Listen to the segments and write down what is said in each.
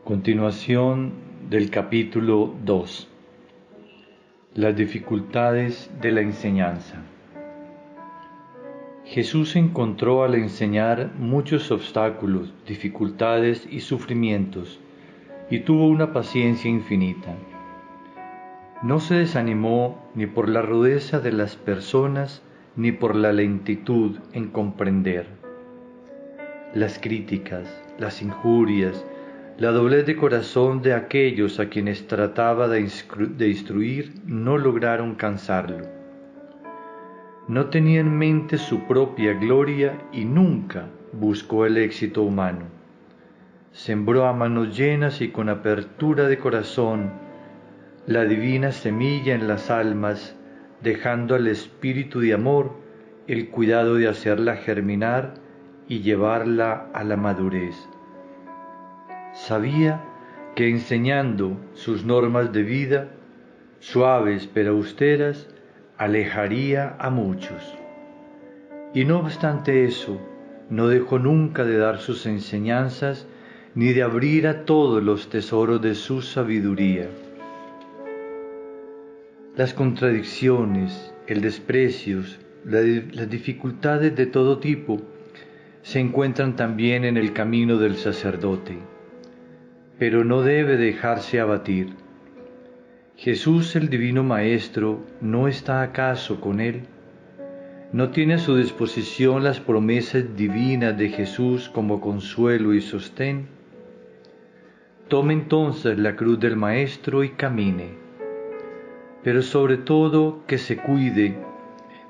Continuación del capítulo 2. Las dificultades de la enseñanza. Jesús encontró al enseñar muchos obstáculos, dificultades y sufrimientos, y tuvo una paciencia infinita. No se desanimó ni por la rudeza de las personas, ni por la lentitud en comprender. Las críticas, las injurias, la doblez de corazón de aquellos a quienes trataba de instruir no lograron cansarlo. No tenía en mente su propia gloria y nunca buscó el éxito humano. Sembró a manos llenas y con apertura de corazón la divina semilla en las almas, dejando al espíritu de amor el cuidado de hacerla germinar y llevarla a la madurez. Sabía que enseñando sus normas de vida, suaves pero austeras, alejaría a muchos. Y no obstante eso, no dejó nunca de dar sus enseñanzas ni de abrir a todos los tesoros de su sabiduría. Las contradicciones, el desprecio, las dificultades de todo tipo se encuentran también en el camino del sacerdote, pero no debe dejarse abatir. Jesús, el Divino Maestro, ¿no está acaso con él? ¿No tiene a su disposición las promesas divinas de Jesús como consuelo y sostén? Tome entonces la cruz del Maestro y camine, pero sobre todo que se cuide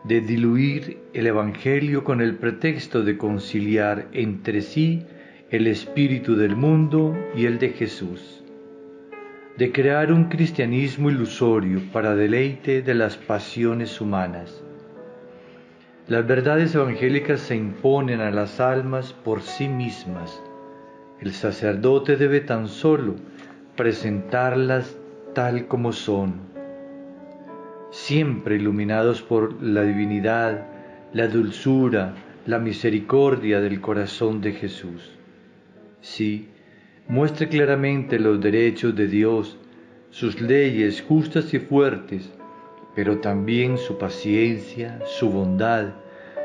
de diluir el Evangelio con el pretexto de conciliar entre sí el espíritu del mundo y el de Jesús, de crear un cristianismo ilusorio para deleite de las pasiones humanas. Las verdades evangélicas se imponen a las almas por sí mismas. El sacerdote debe tan solo presentarlas tal como son, siempre iluminados por la divinidad, la dulzura, la misericordia del corazón de Jesús. Sí, muestre claramente los derechos de Dios, sus leyes justas y fuertes, pero también su paciencia, su bondad,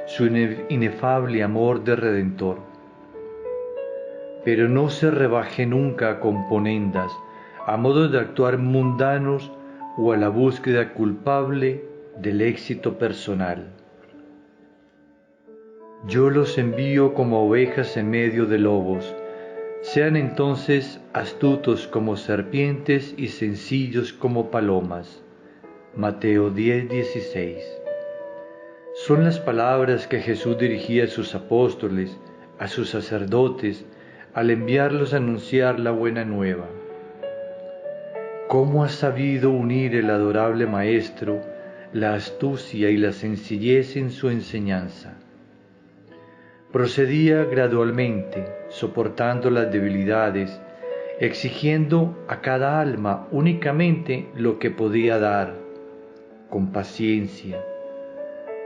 su inefable amor de Redentor. Pero no se rebaje nunca a componendas, a modos de actuar mundanos o a la búsqueda culpable del éxito personal. Yo los envío como ovejas en medio de lobos. Sean entonces astutos como serpientes y sencillos como palomas. Mateo 10:16. Son las palabras que Jesús dirigía a sus apóstoles, a sus sacerdotes, al enviarlos a anunciar la buena nueva. ¿Cómo ha sabido unir el adorable Maestro la astucia y la sencillez en su enseñanza? Procedía gradualmente, soportando las debilidades, exigiendo a cada alma únicamente lo que podía dar, con paciencia.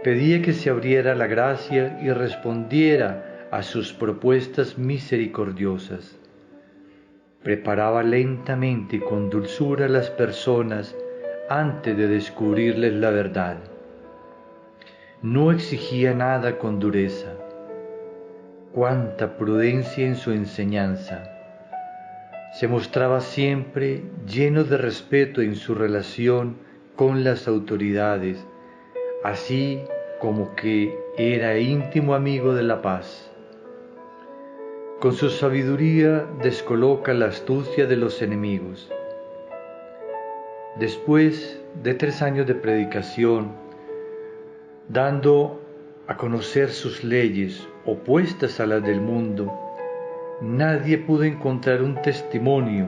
Pedía que se abriera la gracia y respondiera a sus propuestas misericordiosas. Preparaba lentamente y con dulzura a las personas antes de descubrirles la verdad. No exigía nada con dureza. Cuánta prudencia en su enseñanza. Se mostraba siempre lleno de respeto en su relación con las autoridades, así como que era íntimo amigo de la paz. Con su sabiduría descoloca la astucia de los enemigos. Después de 3 años de predicación, dando a conocer sus leyes opuestas a las del mundo, nadie pudo encontrar un testimonio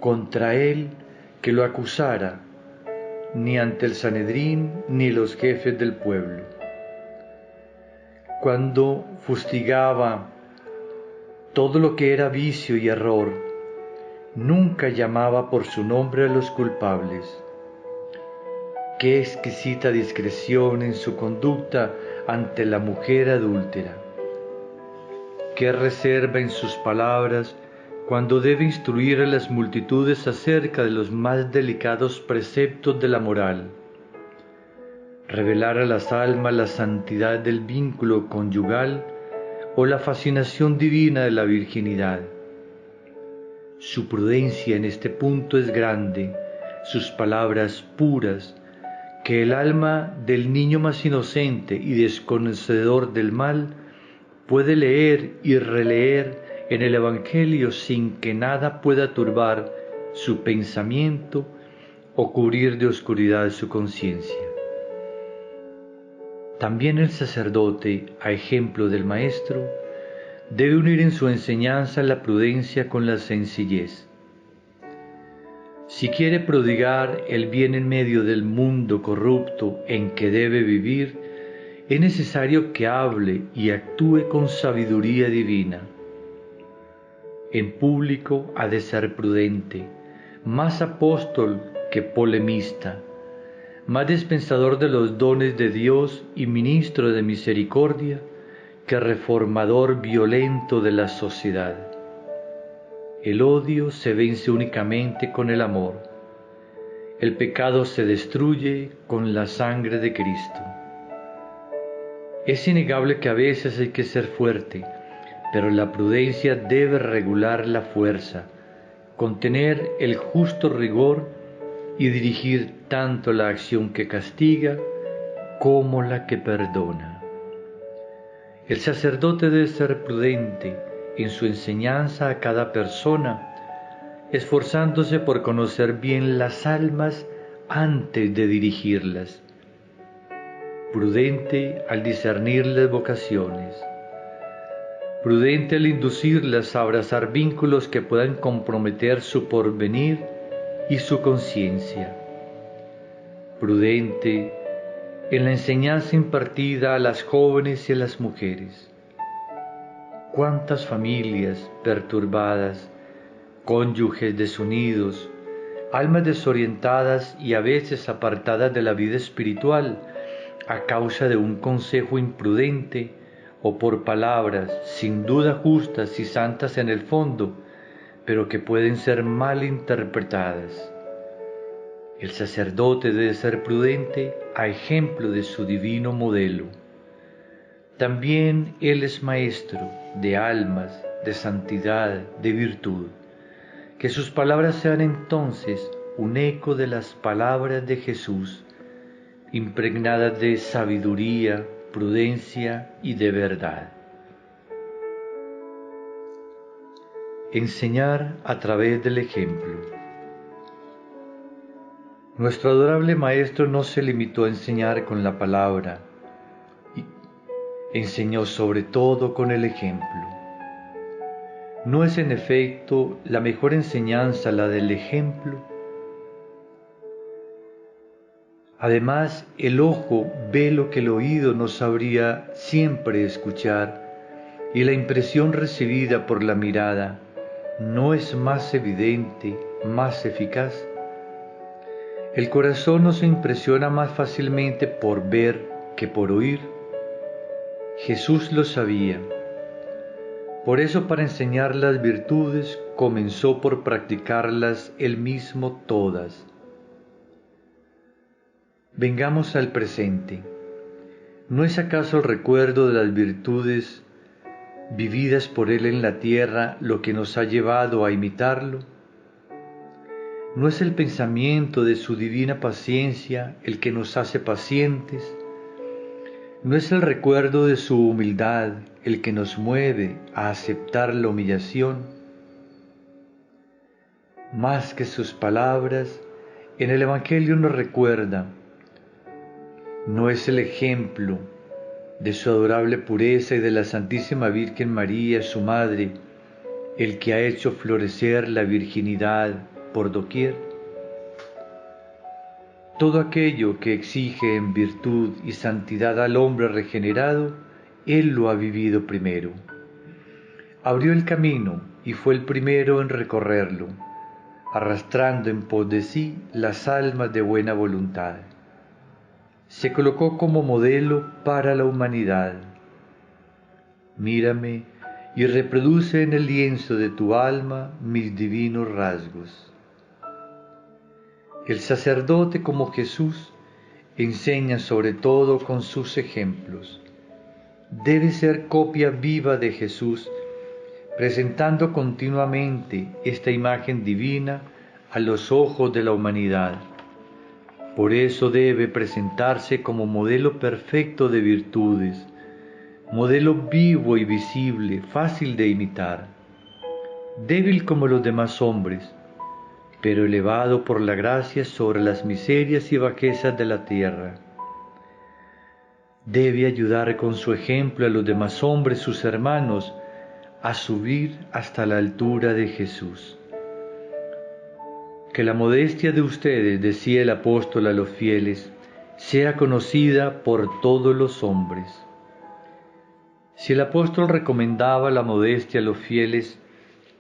contra él que lo acusara, ni ante el Sanedrín ni los jefes del pueblo. Cuando fustigaba todo lo que era vicio y error, nunca llamaba por su nombre a los culpables. Qué exquisita discreción en su conducta ante la mujer adúltera. Qué reserva en sus palabras cuando debe instruir a las multitudes acerca de los más delicados preceptos de la moral, revelar a las almas la santidad del vínculo conyugal o la fascinación divina de la virginidad. Su prudencia en este punto es grande, sus palabras puras, que el alma del niño más inocente y desconocedor del mal puede leer y releer en el Evangelio sin que nada pueda turbar su pensamiento o cubrir de oscuridad su conciencia. También el sacerdote, a ejemplo del Maestro, debe unir en su enseñanza la prudencia con la sencillez. Si quiere prodigar el bien en medio del mundo corrupto en que debe vivir, es necesario que hable y actúe con sabiduría divina. En público ha de ser prudente, más apóstol que polemista, más dispensador de los dones de Dios y ministro de misericordia que reformador violento de la sociedad. El odio se vence únicamente con el amor. El pecado se destruye con la sangre de Cristo. Es innegable que a veces hay que ser fuerte, pero la prudencia debe regular la fuerza, contener el justo rigor y dirigir tanto la acción que castiga como la que perdona. El sacerdote debe ser prudente en su enseñanza a cada persona, esforzándose por conocer bien las almas antes de dirigirlas, prudente al discernir las vocaciones, prudente al inducirlas a abrazar vínculos que puedan comprometer su porvenir y su conciencia, prudente en la enseñanza impartida a las jóvenes y a las mujeres. ¿Cuántas familias perturbadas, cónyuges desunidos, almas desorientadas y a veces apartadas de la vida espiritual a causa de un consejo imprudente o por palabras sin duda justas y santas en el fondo, pero que pueden ser mal interpretadas? El sacerdote debe ser prudente a ejemplo de su divino modelo. También Él es maestro de almas, de santidad, de virtud. Que sus palabras sean entonces un eco de las palabras de Jesús, impregnadas de sabiduría, prudencia y de verdad. Enseñar a través del ejemplo. Nuestro adorable Maestro no se limitó a enseñar con la palabra, enseñó sobre todo con el ejemplo. ¿No es en efecto la mejor enseñanza la del ejemplo? Además, el ojo ve lo que el oído no sabría siempre escuchar, y la impresión recibida por la mirada no es más evidente, más eficaz. El corazón no se impresiona más fácilmente por ver que por oír. Jesús lo sabía. Por eso, para enseñar las virtudes, comenzó por practicarlas él mismo todas. Vengamos al presente. ¿No es acaso el recuerdo de las virtudes vividas por él en la tierra lo que nos ha llevado a imitarlo? ¿No es el pensamiento de su divina paciencia el que nos hace pacientes? ¿No es el recuerdo de su humildad el que nos mueve a aceptar la humillación? Más que sus palabras, en el Evangelio nos recuerda, ¿no es el ejemplo de su adorable pureza y de la Santísima Virgen María, su Madre, el que ha hecho florecer la virginidad por doquier? Todo aquello que exige en virtud y santidad al hombre regenerado, Él lo ha vivido primero. Abrió el camino y fue el primero en recorrerlo, arrastrando en pos de sí las almas de buena voluntad. Se colocó como modelo para la humanidad. Mírame y reproduce en el lienzo de tu alma mis divinos rasgos. El sacerdote, como Jesús, enseña sobre todo con sus ejemplos. Debe ser copia viva de Jesús, presentando continuamente esta imagen divina a los ojos de la humanidad. Por eso debe presentarse como modelo perfecto de virtudes, modelo vivo y visible, fácil de imitar, débil como los demás hombres, pero elevado por la gracia sobre las miserias y bajezas de la tierra. Debe ayudar con su ejemplo a los demás hombres, sus hermanos, a subir hasta la altura de Jesús. Que la modestia de ustedes, decía el apóstol a los fieles, sea conocida por todos los hombres. Si el apóstol recomendaba la modestia a los fieles,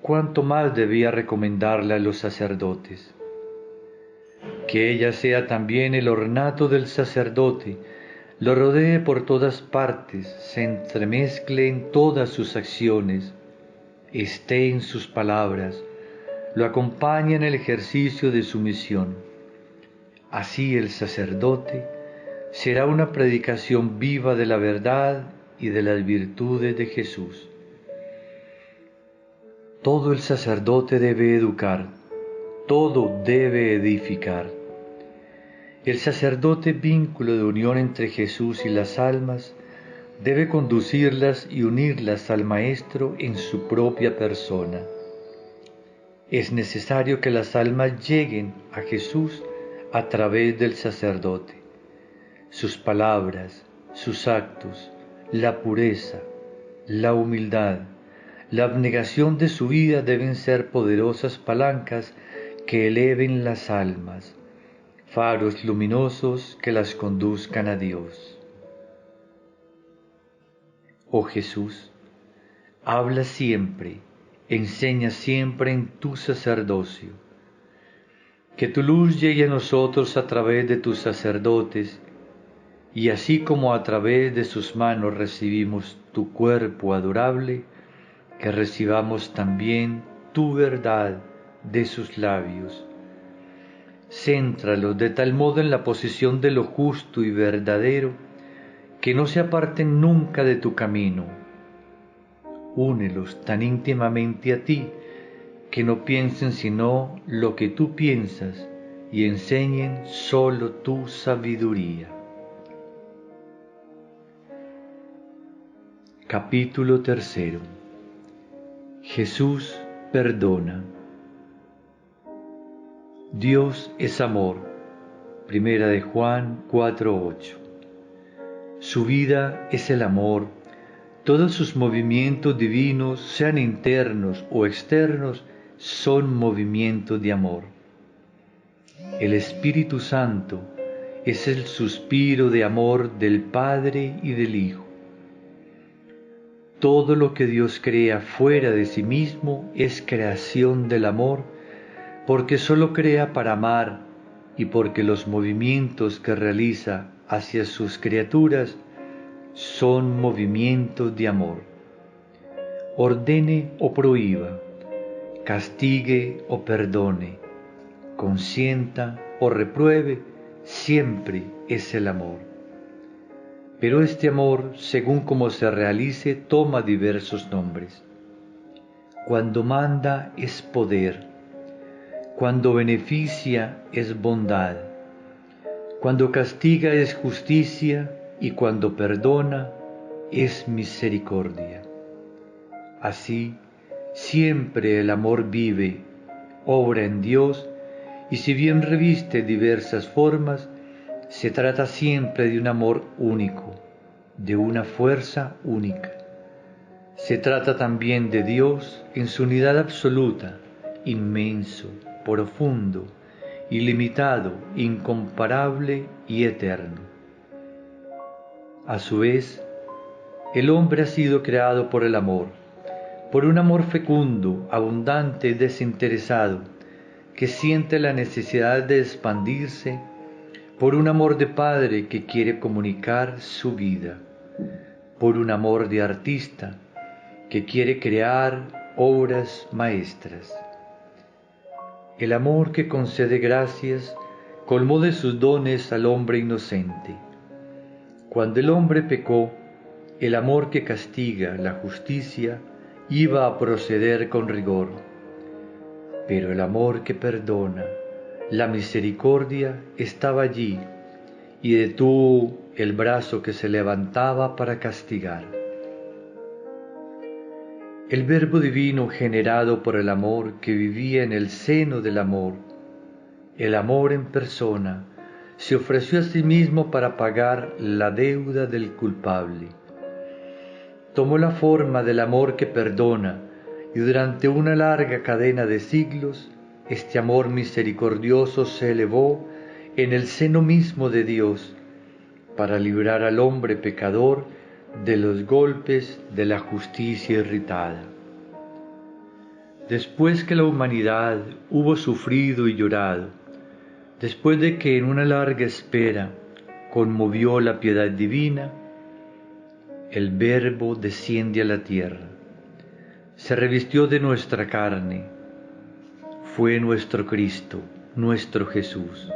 ¿cuánto más debía recomendarla a los sacerdotes? Que ella sea también el ornato del sacerdote, lo rodee por todas partes, se entremezcle en todas sus acciones, esté en sus palabras, lo acompañe en el ejercicio de su misión. Así el sacerdote será una predicación viva de la verdad y de las virtudes de Jesús. Todo el sacerdote debe educar, todo debe edificar. El sacerdote, vínculo de unión entre Jesús y las almas, debe conducirlas y unirlas al Maestro en su propia persona. Es necesario que las almas lleguen a Jesús a través del sacerdote. Sus palabras, sus actos, la pureza, la humildad, la abnegación de su vida deben ser poderosas palancas que eleven las almas, faros luminosos que las conduzcan a Dios. Oh Jesús, habla siempre, enseña siempre en tu sacerdocio. Que tu luz llegue a nosotros a través de tus sacerdotes, y así como a través de sus manos recibimos tu cuerpo adorable, que recibamos también tu verdad de sus labios. Céntralos de tal modo en la posición de lo justo y verdadero, que no se aparten nunca de tu camino. Únelos tan íntimamente a ti, que no piensen sino lo que tú piensas y enseñen solo tu sabiduría. Capítulo 3. Jesús perdona. Dios es amor. Primera de Juan 4:8. Su vida es el amor. Todos sus movimientos divinos, sean internos o externos, son movimientos de amor. El Espíritu Santo es el suspiro de amor del Padre y del Hijo. Todo lo que Dios crea fuera de sí mismo es creación del amor, porque sólo crea para amar y porque los movimientos que realiza hacia sus criaturas son movimientos de amor. Ordene o prohíba, castigue o perdone, consienta o repruebe, siempre es el amor. Pero este amor, según como se realice, toma diversos nombres. Cuando manda es poder, cuando beneficia es bondad, cuando castiga es justicia y cuando perdona es misericordia. Así, siempre el amor vive, obra en Dios, y si bien reviste diversas formas, se trata siempre de un amor único, de una fuerza única. Se trata también de Dios en su unidad absoluta, inmenso, profundo, ilimitado, incomparable y eterno. A su vez, el hombre ha sido creado por el amor, por un amor fecundo, abundante y desinteresado, que siente la necesidad de expandirse, por un amor de padre que quiere comunicar su vida, por un amor de artista, que quiere crear obras maestras. El amor que concede gracias colmó de sus dones al hombre inocente. Cuando el hombre pecó, el amor que castiga la justicia iba a proceder con rigor. Pero el amor que perdona, la misericordia, estaba allí y detuvo el brazo que se levantaba para castigar. El Verbo divino generado por el amor que vivía en el seno del amor, el amor en persona, se ofreció a sí mismo para pagar la deuda del culpable. Tomó la forma del amor que perdona y durante una larga cadena de siglos, este amor misericordioso se elevó en el seno mismo de Dios para librar al hombre pecador de los golpes de la justicia irritada. Después que la humanidad hubo sufrido y llorado, después de que en una larga espera conmovió la piedad divina, el Verbo desciende a la tierra, se revistió de nuestra carne, fue nuestro Cristo, nuestro Jesús.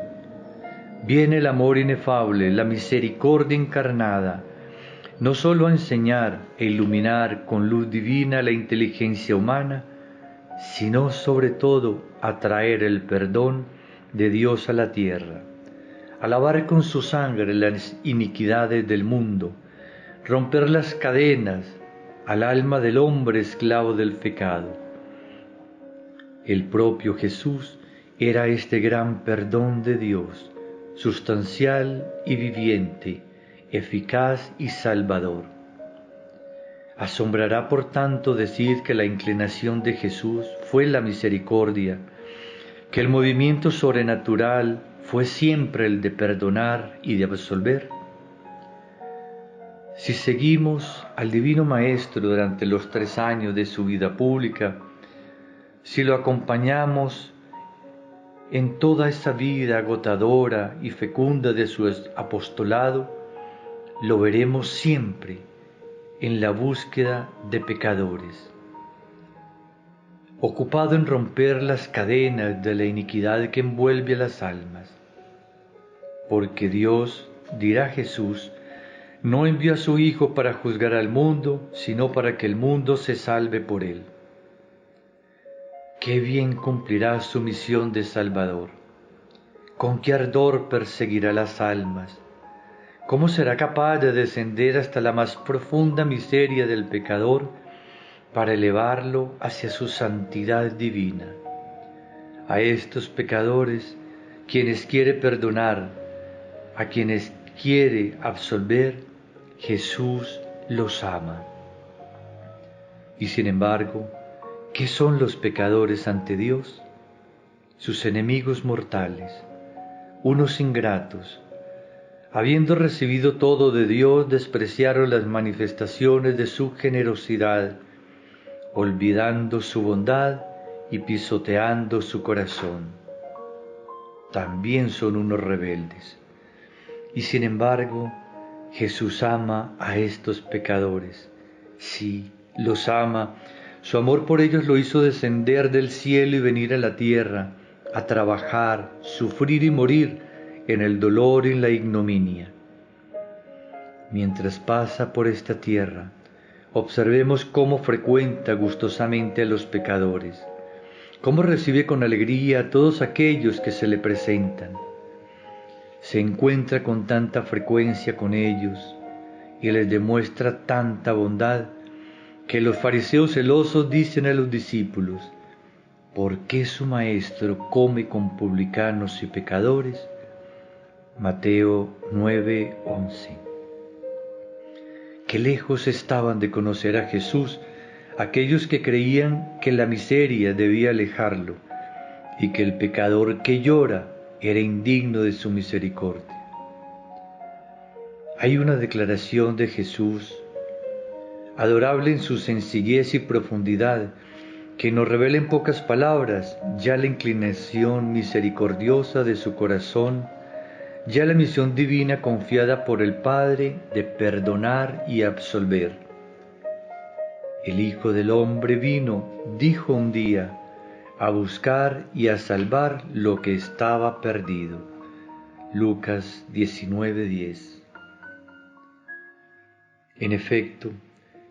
Viene el amor inefable, la misericordia encarnada, no sólo a enseñar e iluminar con luz divina la inteligencia humana, sino sobre todo a traer el perdón de Dios a la tierra, a lavar con su sangre las iniquidades del mundo, romper las cadenas al alma del hombre esclavo del pecado. El propio Jesús era este gran perdón de Dios, sustancial y viviente, eficaz y salvador. Asombrará por tanto decir que la inclinación de Jesús fue la misericordia, que el movimiento sobrenatural fue siempre el de perdonar y de absolver. Si seguimos al Divino Maestro durante los 3 años de su vida pública, si lo acompañamos en toda esa vida agotadora y fecunda de su apostolado, lo veremos siempre en la búsqueda de pecadores, ocupado en romper las cadenas de la iniquidad que envuelve a las almas. Porque Dios, dirá Jesús, no envió a su Hijo para juzgar al mundo, sino para que el mundo se salve por él. Qué bien cumplirá su misión de Salvador, con qué ardor perseguirá las almas, cómo será capaz de descender hasta la más profunda miseria del pecador para elevarlo hacia su santidad divina. A estos pecadores, quienes quiere perdonar, a quienes quiere absolver, Jesús los ama. Y sin embargo, ¿qué son los pecadores ante Dios? Sus enemigos mortales, unos ingratos. Habiendo recibido todo de Dios, despreciaron las manifestaciones de su generosidad, olvidando su bondad y pisoteando su corazón. También son unos rebeldes. Y sin embargo, Jesús ama a estos pecadores. Sí, los ama. Su amor por ellos lo hizo descender del cielo y venir a la tierra, a trabajar, sufrir y morir en el dolor y la ignominia. Mientras pasa por esta tierra, observemos cómo frecuenta gustosamente a los pecadores, cómo recibe con alegría a todos aquellos que se le presentan. Se encuentra con tanta frecuencia con ellos y les demuestra tanta bondad que los fariseos celosos dicen a los discípulos: ¿por qué su maestro come con publicanos y pecadores? Mateo 9:11. Qué lejos estaban de conocer a Jesús aquellos que creían que la miseria debía alejarlo y que el pecador que llora era indigno de su misericordia. Hay una declaración de Jesús, adorable en su sencillez y profundidad, que nos revela en pocas palabras ya la inclinación misericordiosa de su corazón, ya la misión divina confiada por el Padre de perdonar y absolver. El Hijo del Hombre vino, dijo un día, a buscar y a salvar lo que estaba perdido. Lucas 19:10. En efecto,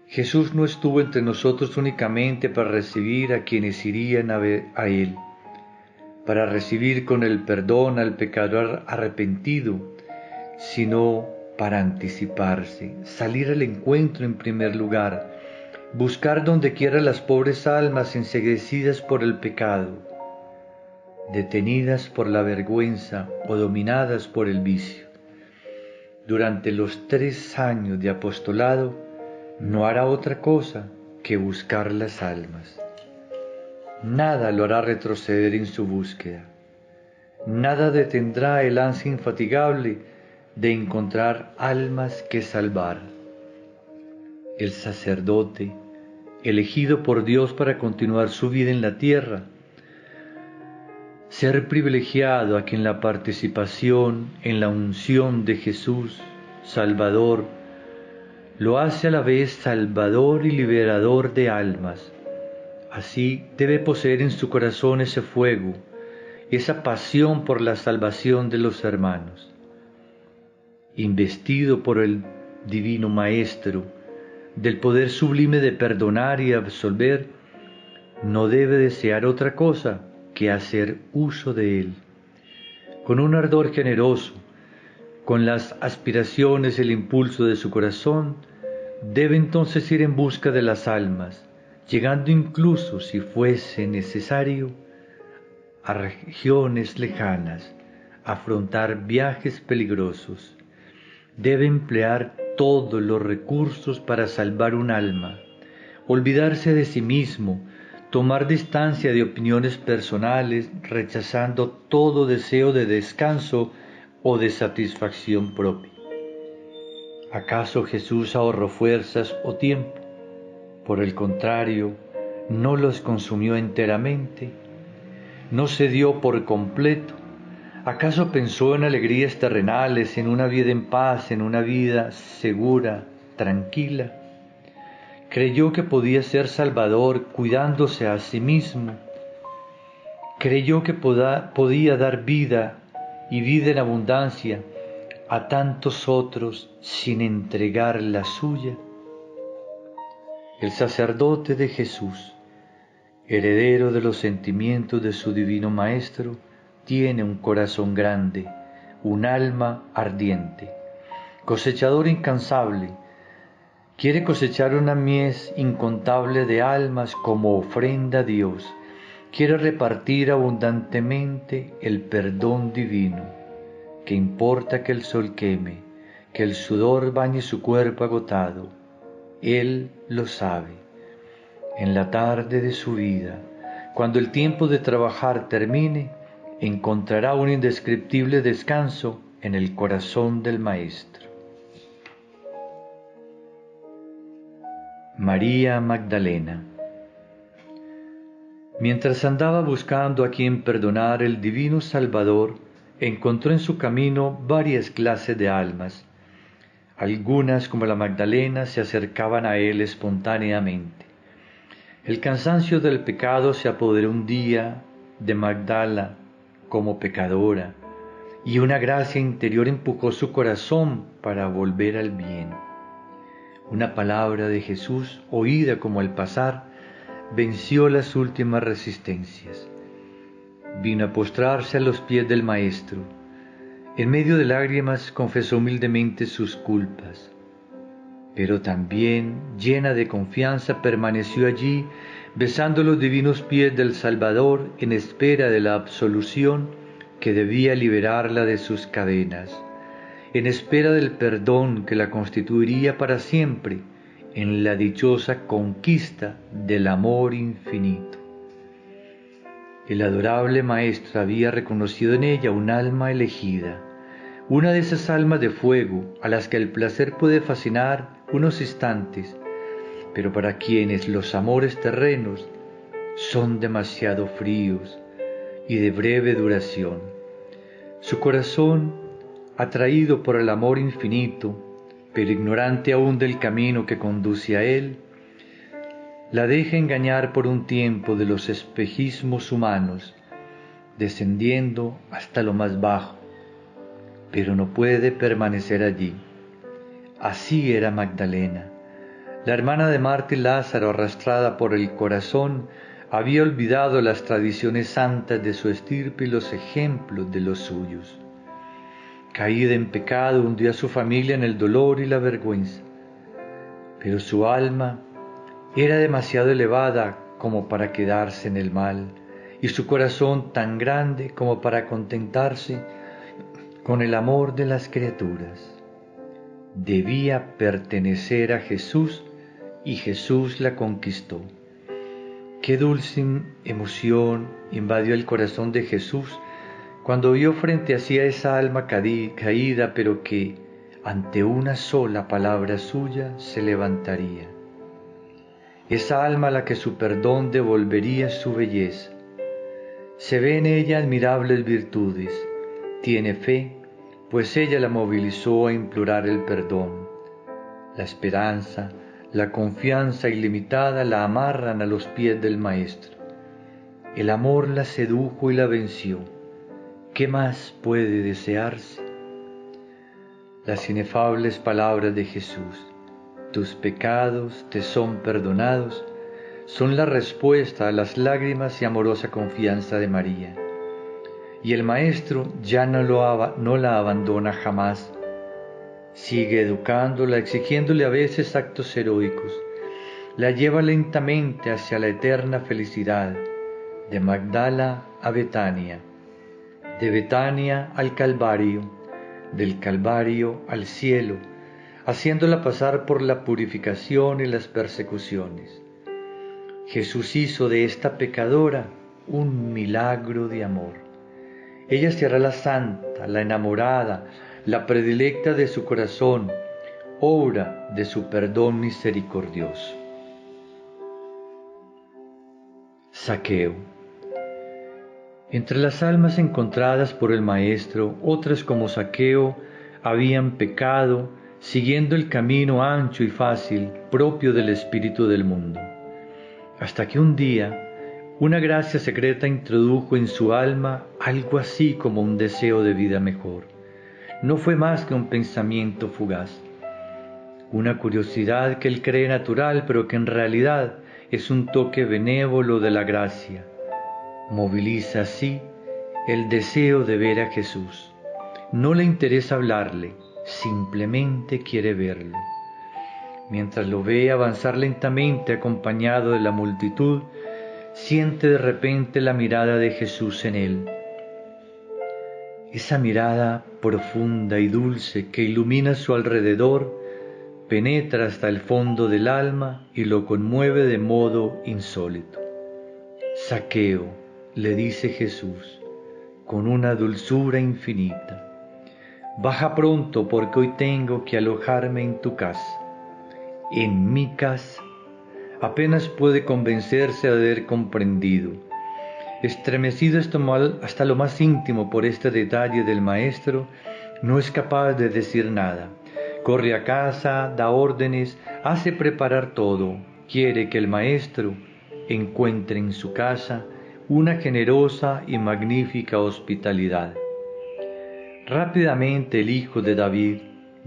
Jesús no estuvo entre nosotros únicamente para recibir a quienes irían a Él, para recibir con el perdón al pecador arrepentido, sino para anticiparse, salir al encuentro en primer lugar, buscar donde quiera las pobres almas enceguecidas por el pecado, detenidas por la vergüenza o dominadas por el vicio. Durante los 3 años de apostolado, no hará otra cosa que buscar las almas. Nada lo hará retroceder en su búsqueda. Nada detendrá el ansia infatigable de encontrar almas que salvar. El sacerdote, elegido por Dios para continuar su vida en la tierra, ser privilegiado a quien la participación en la unción de Jesús, Salvador, lo hace a la vez Salvador y liberador de almas. Así debe poseer en su corazón ese fuego, esa pasión por la salvación de los hermanos. Investido por el Divino Maestro del poder sublime de perdonar y absolver, no debe desear otra cosa que hacer uso de él. Con un ardor generoso, con las aspiraciones y el impulso de su corazón, debe entonces ir en busca de las almas, llegando incluso, si fuese necesario, a regiones lejanas, afrontar viajes peligrosos. Debe emplear todos los recursos para salvar un alma, olvidarse de sí mismo, tomar distancia de opiniones personales, rechazando todo deseo de descanso o de satisfacción propia. ¿Acaso Jesús ahorró fuerzas o tiempo? Por el contrario, no los consumió enteramente, no se dio por completo. ¿Acaso pensó en alegrías terrenales, en una vida en paz, en una vida segura, tranquila? Creyó que podía ser salvador cuidándose a sí mismo. Creyó que podía dar vida y vida en abundancia a tantos otros sin entregar la suya. El sacerdote de Jesús, heredero de los sentimientos de su divino Maestro, tiene un corazón grande, un alma ardiente, cosechador incansable. Quiere cosechar una mies incontable de almas como ofrenda a Dios. Quiere repartir abundantemente el perdón divino. ¿Qué importa que el sol queme, que el sudor bañe su cuerpo agotado? Él lo sabe. En la tarde de su vida, cuando el tiempo de trabajar termine, encontrará un indescriptible descanso en el corazón del Maestro. María Magdalena. Mientras andaba buscando a quien perdonar, el divino Salvador encontró en su camino varias clases de almas. Algunas, como la Magdalena, se acercaban a él espontáneamente. El cansancio del pecado se apoderó un día de Magdala como pecadora, y una gracia interior empujó su corazón para volver al bien. Una palabra de Jesús, oída como al pasar, venció las últimas resistencias. Vino a postrarse a los pies del Maestro. En medio de lágrimas confesó humildemente sus culpas, pero también, llena de confianza, permaneció allí, besando los divinos pies del Salvador en espera de la absolución que debía liberarla de sus cadenas, en espera del perdón que la constituiría para siempre en la dichosa conquista del amor infinito. El adorable Maestro había reconocido en ella un alma elegida, una de esas almas de fuego a las que el placer puede fascinar unos instantes, pero para quienes los amores terrenos son demasiado fríos y de breve duración. Su corazón, atraído por el amor infinito, pero ignorante aún del camino que conduce a él, la deja engañar por un tiempo de los espejismos humanos, descendiendo hasta lo más bajo, pero no puede permanecer allí. Así era Magdalena. La hermana de Marta y Lázaro, arrastrada por el corazón, había olvidado las tradiciones santas de su estirpe y los ejemplos de los suyos. Caída en pecado, hundió a su familia en el dolor y la vergüenza. Pero su alma era demasiado elevada como para quedarse en el mal, y su corazón tan grande como para contentarse con el amor de las criaturas. Debía pertenecer a Jesús y Jesús la conquistó. Qué dulce emoción invadió el corazón de Jesús cuando vio frente a sí a esa alma caída, pero que ante una sola palabra suya se levantaría. Esa alma a la que su perdón devolvería su belleza. Se ve en ella admirables virtudes. Tiene fe, pues ella la movilizó a implorar el perdón. La esperanza, la confianza ilimitada la amarran a los pies del Maestro. El amor la sedujo y la venció. ¿Qué más puede desearse? Las inefables palabras de Jesús: tus pecados te son perdonados, son la respuesta a las lágrimas y amorosa confianza de María. Y el Maestro ya no la abandona jamás. Sigue educándola, exigiéndole a veces actos heroicos. La lleva lentamente hacia la eterna felicidad, de Magdala a Betania, de Betania al Calvario, del Calvario al cielo, haciéndola pasar por la purificación y las persecuciones. Jesús hizo de esta pecadora un milagro de amor. Ella será la santa, la enamorada, la predilecta de su corazón, obra de su perdón misericordioso. Zaqueo. Entre las almas encontradas por el Maestro, otras como Zaqueo habían pecado, siguiendo el camino ancho y fácil propio del espíritu del mundo. Hasta que un día, una gracia secreta introdujo en su alma algo así como un deseo de vida mejor. No fue más que un pensamiento fugaz, una curiosidad que él cree natural, pero que en realidad es un toque benévolo de la gracia. Moviliza así el deseo de ver a Jesús. No le interesa hablarle, simplemente quiere verlo. Mientras lo ve avanzar lentamente acompañado de la multitud, siente de repente la mirada de Jesús en él. Esa mirada profunda y dulce que ilumina su alrededor, penetra hasta el fondo del alma y lo conmueve de modo insólito. Zaqueo, le dice Jesús, con una dulzura infinita, baja pronto porque hoy tengo que alojarme en tu casa. En mi casa. Apenas puede convencerse de haber comprendido. Estremecido hasta lo más íntimo por este detalle del Maestro, no es capaz de decir nada. Corre a casa, da órdenes, hace preparar todo. Quiere que el Maestro encuentre en su casa una generosa y magnífica hospitalidad. Rápidamente el hijo de David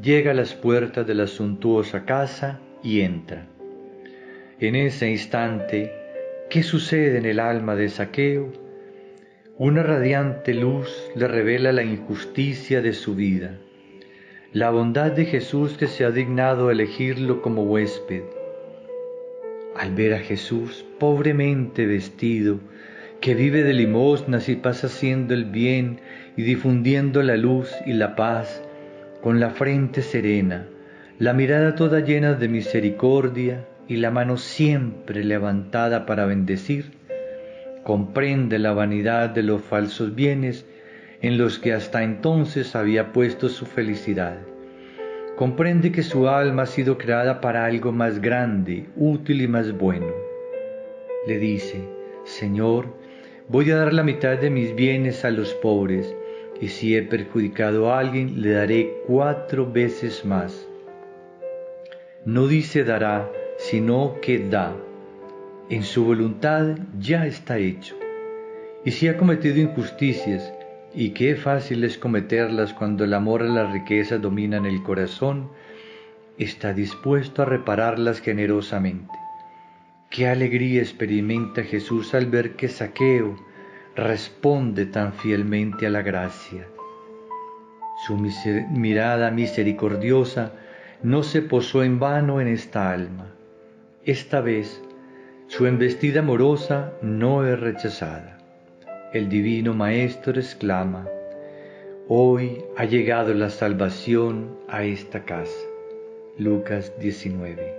llega a las puertas de la suntuosa casa y entra. En ese instante, ¿qué sucede en el alma de Zaqueo? Una radiante luz le revela la injusticia de su vida, la bondad de Jesús que se ha dignado elegirlo como huésped. Al ver a Jesús pobremente vestido, que vive de limosnas y pasa haciendo el bien y difundiendo la luz y la paz, con la frente serena, la mirada toda llena de misericordia y la mano siempre levantada para bendecir, comprende la vanidad de los falsos bienes en los que hasta entonces había puesto su felicidad. Comprende que su alma ha sido creada para algo más grande, útil y más bueno. Le dice: Señor, voy a dar la mitad de mis bienes a los pobres, y si he perjudicado a alguien, le daré 4 veces más. No dice dará, sino que da. En su voluntad ya está hecho. Y si ha cometido injusticias, y qué fácil es cometerlas cuando el amor a la riqueza domina en el corazón, está dispuesto a repararlas generosamente. Qué alegría experimenta Jesús al ver que Zaqueo responde tan fielmente a la gracia. Su mirada misericordiosa no se posó en vano en esta alma. Esta vez, su embestida amorosa no es rechazada. El divino Maestro exclama: hoy ha llegado la salvación a esta casa. Lucas 19.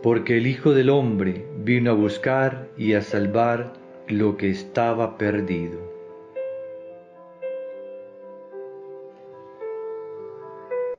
Porque el Hijo del Hombre vino a buscar y a salvar lo que estaba perdido.